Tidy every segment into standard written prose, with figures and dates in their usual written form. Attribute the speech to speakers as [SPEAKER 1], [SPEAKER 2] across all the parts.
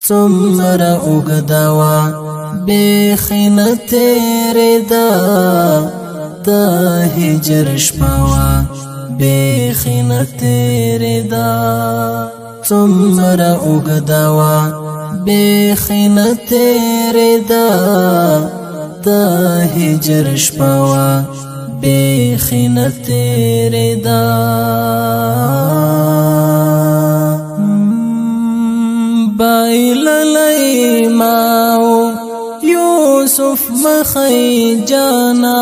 [SPEAKER 1] څومره اوږده وه بیخي نه تېرېده د هجر شپه وه بیخي نه تېرېده څومره اوږده وه بیخي نه تېرېده د هجر شپه وه بیخي نه تېرېده بایللی ماو یوسف مخی جانان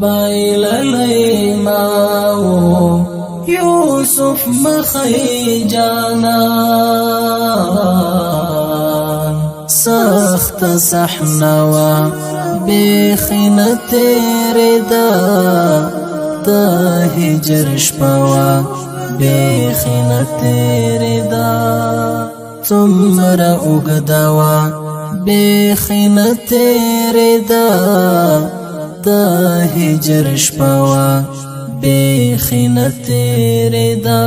[SPEAKER 1] بایللی ماو یوسف مخی جانان سخت صحنوا بیخی نه تېرېده د هجر شپه وه بیخی نه تېرېده څومره اوږده وه بیخی نه تېرېده د هجر شپه وه بیخی نه تېرېده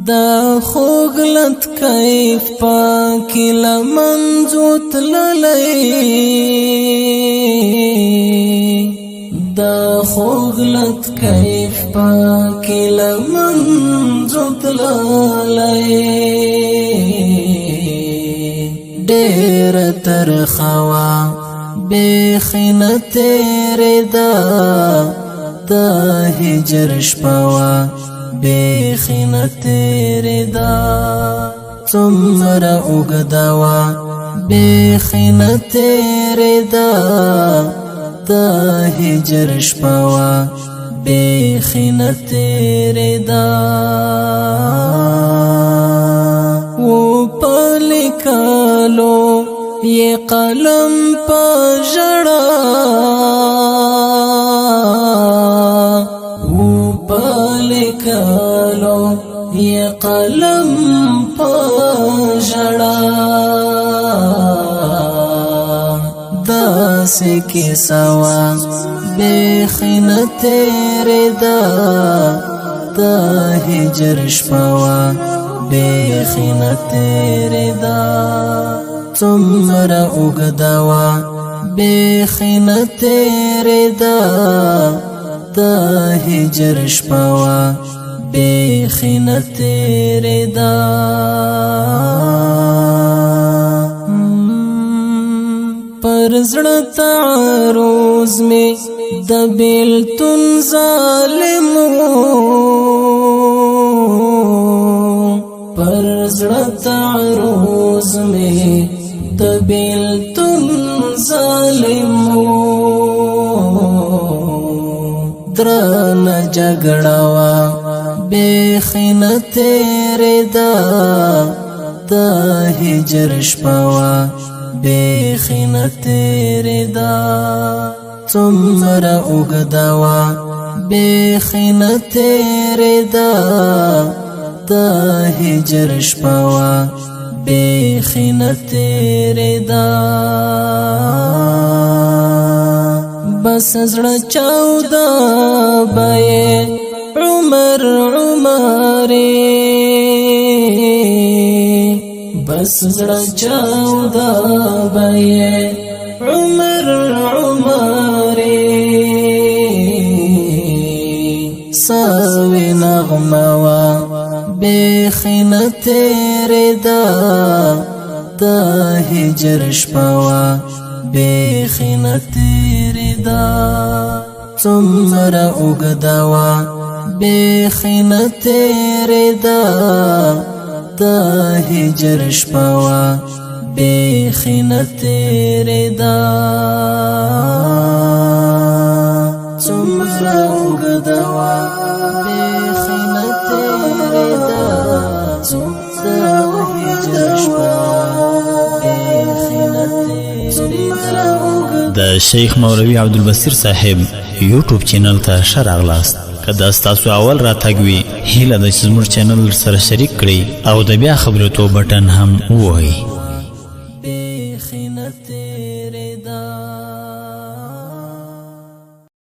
[SPEAKER 1] دا خوږ لت کیف پاکې له منځو تللی دا خوږ لت کیف پاکې له منځو تللی ډېره ترخه وه بیخي نه تېرېده د هجر شپه وه بیخي نه تېرېده څومره اوږده وه بیخي نه تېرېده د هجر شپه وه بیخي نه تېرېده و په لیکلو یې قلم په ژړا و په لیکلو یې قلم په ژړا داسې کیسه وه بیخي نه تېرېده د هجر شپه وه بیخي نه تېرېده څومره اوږده وه بیخي نه تېرېده د هجر شپه وه بیخي نه تېرېده پر زړه تعرض مې د بیلتون ظالم پر زړه تعرض مې د بیلتون ظالم درنه جګړه وه بیخي نه تېرېده د هجر شپه وه بیخي نه تېرېده څومره اوږده وه بیخي نه تېرېده د هجر شپه وه بیخي نه تېرېده بس زړه چاوده به یې عمر عمرې بس زړه چاوده به یې عمر عمرې ساوي نغمه وه بیخي نه تېرېده د هجر شپه وه بیخي نه تېرېده څومره اوږده وه بیخي نه تېرېده د هجر شپه وه بیخي نه تېرېده څومره اوږده وه بیخي نه تېرېده د هجر شپه بیخي نه تېرېده
[SPEAKER 2] د شیخ مولوي عبدالبصیر صاحب یوټیوب چینل ته ښه راغلاست که دا ستاسو اول راتګ وي هیله ده چې زموږ چینل سره شریک کړئ او د بیا خبرېدو بټن هم ووهئ